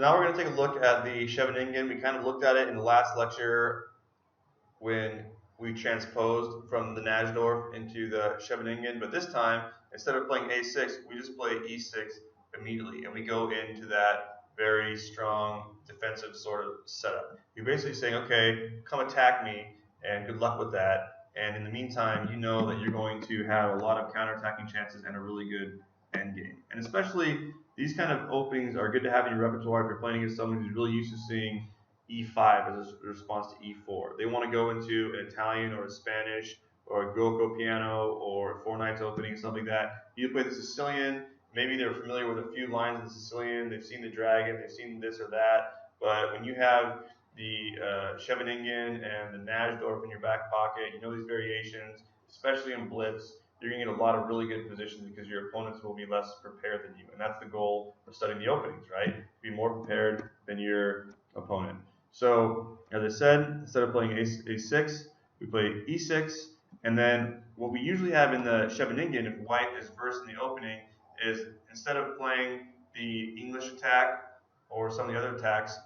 now we're going to take a look at the Scheveningen. We kind of looked at it in the last lecture when we transposed from the Najdorf into the Scheveningen, but this time, instead of playing A6, we just play E6 immediately, and we go into that very strong defensive sort of setup. You're basically saying, okay, come attack me, and good luck with that. And in the meantime, you know that you're going to have a lot of counterattacking chances and a really good endgame. And especially these kind of openings are good to have in your repertoire if you're playing against someone who's really used to seeing E5 as a response to E4. They want to go into an Italian or a Spanish or a Gioco piano or a four knights opening, something like that. You play the Sicilian. Maybe they're familiar with a few lines of the Sicilian. They've seen the dragon. They've seen this or that. But when you have the Scheveningen and the Najdorf in your back pocket, you know these variations, especially in blitz, you're going to get a lot of really good positions because your opponents will be less prepared than you. And that's the goal of studying the openings, right? Be more prepared than your opponent. So, as I said, instead of playing A6, we play E6. And then what we usually have in the Scheveningen, if white is first in the opening, is instead of playing the English attack or some of the other attacks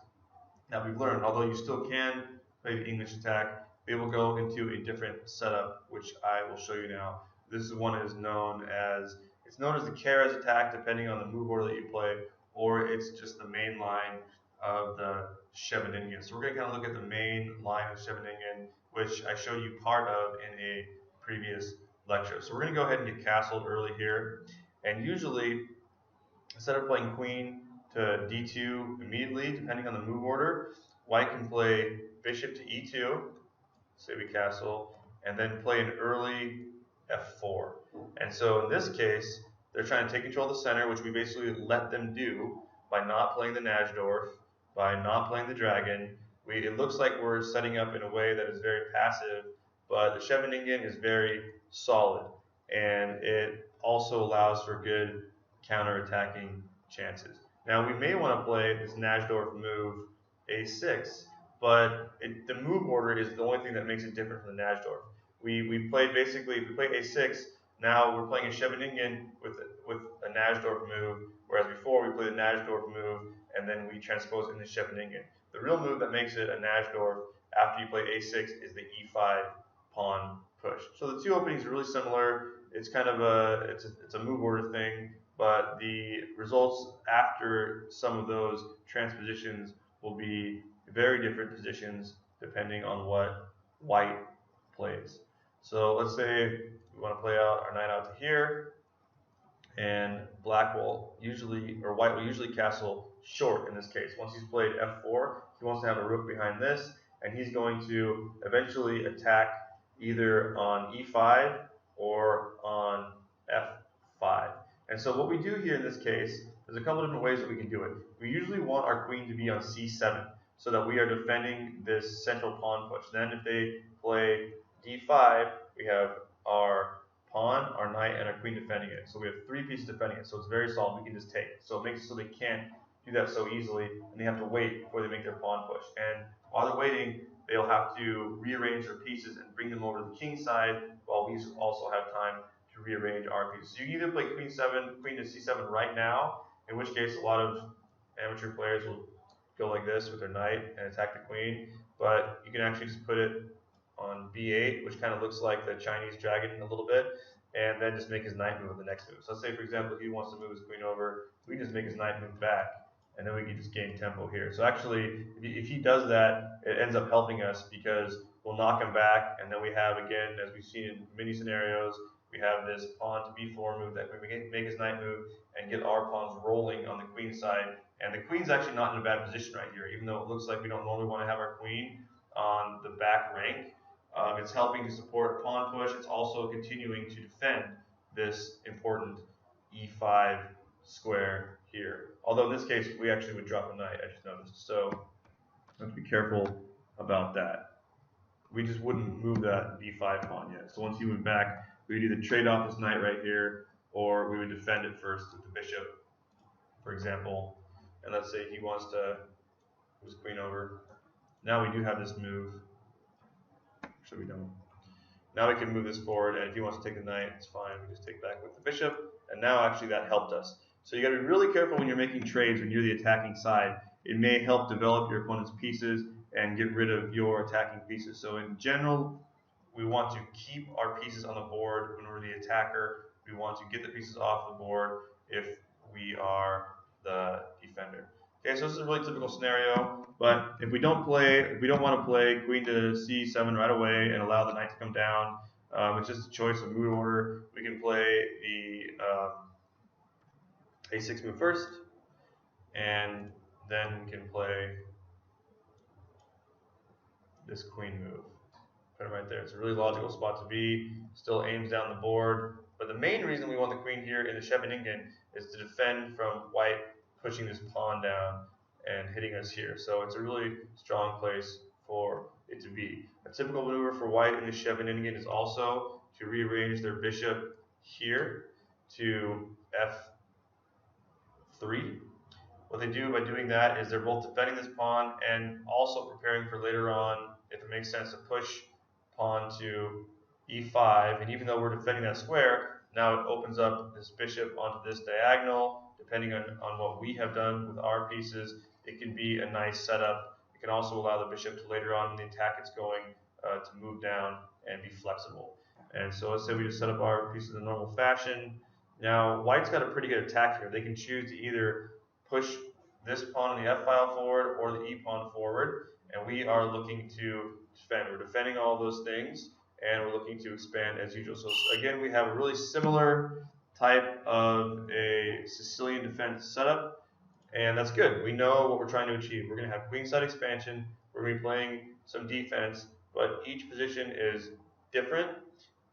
that we've learned, although you still can play the English attack, they will go into a different setup, which I will show you now. This one is known as, it's known as the Keres attack, depending on the move order that you play, or it's just the main line of the Scheveningen. So we're going to kind of look at the main line of Scheveningen, which I showed you part of in a previous lecture. So we're going to go ahead and get castled early here. And usually, instead of playing queen to d2 immediately, depending on the move order, white can play bishop to e2, say we castle, and then play an early f4. And so in this case, they're trying to take control of the center, which we basically let them do by not playing the Najdorf, by not playing the dragon. It looks like we're setting up in a way that is very passive, but the Scheveningen is very solid, and it also allows for good counter-attacking chances. Now we may want to play this Najdorf move a6, but the move order is the only thing that makes it different from the Najdorf. We played basically, if we play a6, now we're playing a Scheveningen with a Najdorf move, whereas before we played the Najdorf move and then we transpose it into Scheveningen. The real move that makes it a Najdorf after you play a6 is the e5 pawn push. So the two openings are really similar. It's kind of it's a move order thing, but the results after some of those transpositions will be very different positions depending on what white plays. So let's say we want to play out our knight out to here, and black will usually, or white will usually castle short in this case. Once he's played f4, he wants to have a rook behind this, and he's going to eventually attack either on e5 or on f5. And so what we do here in this case, there's a couple different ways that we can do it. We usually want our queen to be on c7 so that we are defending this central pawn push. Then if they play d5, we have our pawn, our knight, and our queen defending it. So we have three pieces defending it. So it's very solid. We can just take it. So it makes it so they can't do that so easily, and they have to wait before they make their pawn push. And while they're waiting, they'll have to rearrange their pieces and bring them over to the king side, while we also have time to rearrange our pieces. So you can either play queen to c7 right now, in which case a lot of amateur players will go like this with their knight and attack the queen, but you can actually just put it on b8, which kind of looks like the Chinese dragon a little bit, and then just make his knight move in the next move. So let's say, for example, he wants to move his queen over, we can just make his knight move back, and then we can just gain tempo here. So actually, if he does that, it ends up helping us because we'll knock him back, and then we have, again, as we've seen in many scenarios, we have this pawn to b4 move that we can make his knight move and get our pawns rolling on the queen side. And the queen's actually not in a bad position right here, even though it looks like we don't normally want to have our queen on the back rank. It's helping to support pawn push. It's also continuing to defend this important e5 square here. Although in this case, we actually would drop a knight, I just noticed. So we have to be careful about that. We just wouldn't move that b5 pawn yet. So once he went back, we would either trade off this knight right here, or we would defend it first with the bishop, for example. And let's say he wants to move his queen over. Now we do have this move. So we don't. Now we can move this forward, and if he wants to take the knight, it's fine. We just take back with the bishop, and now actually that helped us. So you got to be really careful when you're making trades when you're the attacking side, it may help develop your opponent's pieces and get rid of your attacking pieces. So in general, we want to keep our pieces on the board when we're the attacker. We want to get the pieces off the board if we are the defender. Okay, so this is a really typical scenario, but if we don't want to play queen to c7 right away and allow the knight to come down. It's just a choice of move order. We can play the a6 move first, and then we can play this queen move. Put it right there. It's a really logical spot to be. Still aims down the board. But the main reason we want the queen here in the Scheveningen is to defend from white pushing this pawn down and hitting us here. So it's a really strong place for it to be. A typical maneuver for white in the Scheveningen is also to rearrange their bishop here to f3. What they do by doing that is they're both defending this pawn and also preparing for later on, if it makes sense, to push pawn to e5. And even though we're defending that square, now it opens up this bishop onto this diagonal. Depending on what we have done with our pieces, it can be a nice setup. It can also allow the bishop to later on in the attack it's going to move down and be flexible. And so let's say we just set up our pieces in normal fashion. Now white's got a pretty good attack here. They can choose to either push this pawn on the f file forward or the e pawn forward, and we are looking to defend. We're defending all those things, and we're looking to expand as usual. So again, we have a really similar type of a Sicilian defense setup, and that's good. We know what we're trying to achieve. We're going to have queenside expansion. We're going to be playing some defense, but each position is different,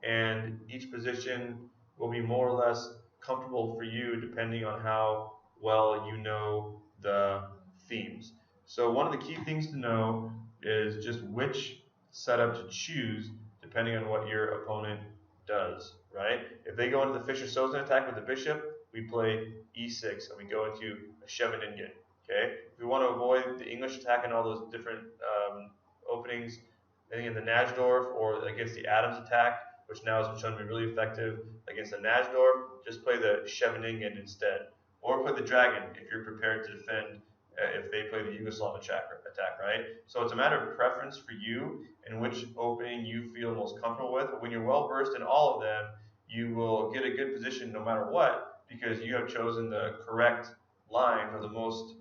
and each position will be more or less comfortable for you depending on how well you know the themes. So one of the key things to know is just which setup to choose depending on what your opponent does, right? If they go into the Fischer-Sozin attack with the bishop, we play e6 and we go into a Scheveningen, okay? If we want to avoid the English attack and all those different openings, I think in the Najdorf or against the Adams attack, which now has been shown to be really effective against the Najdorf, just play the Scheveningen instead. Or play the dragon if you're prepared to defend if they play the Yugoslav attack, right? So it's a matter of preference for you and which opening you feel most comfortable with. When you're well versed in all of them, you will get a good position no matter what because you have chosen the correct line or the most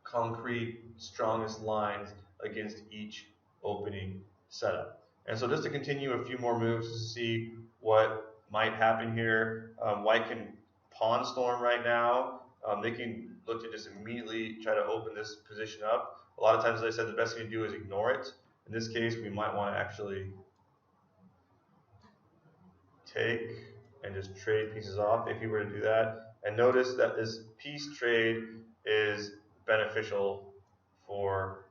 concrete, strongest lines against each opening setup. And so just to continue a few more moves to see what might happen here, white can pawn storm right now. They can look to just immediately try to open this position up. A lot of times, as I said, the best thing to do is ignore it. In this case, we might want to actually take and just trade pieces off if you were to do that. And notice that this piece trade is beneficial for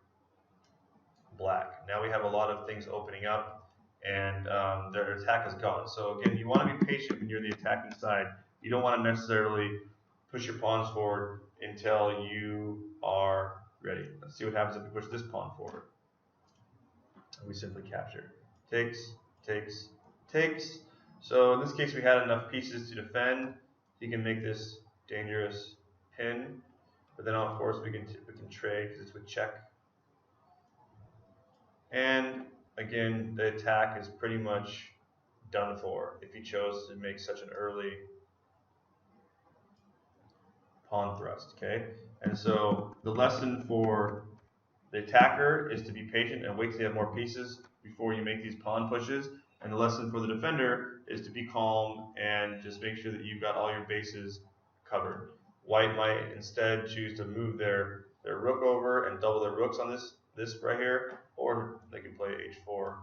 black. Now we have a lot of things opening up, and their attack is gone. So again, you want to be patient when you're the attacking side. You don't want to necessarily push your pawns forward until you are ready. Let's see what happens if we push this pawn forward. And we simply capture. Takes, takes, takes. So in this case, we had enough pieces to defend. He can make this dangerous pin, but then of course we can trade because it's with check. And again, the attack is pretty much done for if he chose to make such an early pawn thrust, okay? And so the lesson for the attacker is to be patient and wait till you have more pieces before you make these pawn pushes. And the lesson for the defender is to be calm and just make sure that you've got all your bases covered. White might instead choose to move their rook over and double their rooks on this right here, or they can play h4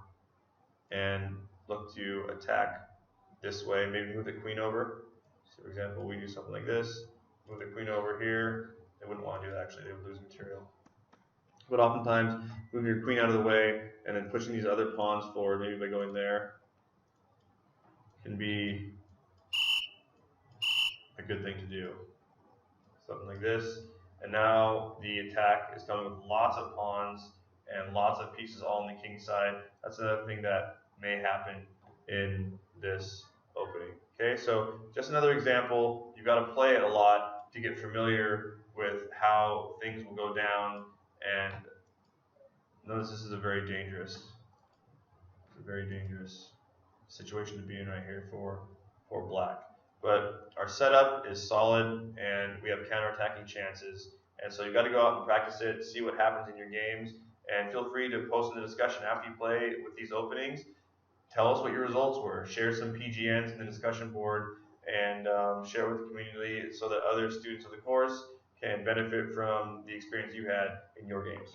and look to attack this way. Maybe move the queen over. So for example, we do something like this. Move the queen over here. They wouldn't want to do that actually, they would lose material. But oftentimes, moving your queen out of the way and then pushing these other pawns forward, maybe by going there, can be a good thing to do. Something like this. And now the attack is coming with lots of pawns and lots of pieces all on the king side. That's another thing that may happen in this opening. Okay, so just another example. You've got to play it a lot to get familiar with with how things will go down. And notice this is a very dangerous situation to be in right here for black. But our setup is solid, and we have counterattacking chances. And so you got to go out and practice it, see what happens in your games, and feel free to post in the discussion after you play with these openings. Tell us what your results were. Share some PGNs in the discussion board, and share with the community so that other students of the course can benefit from the experience you had in your games.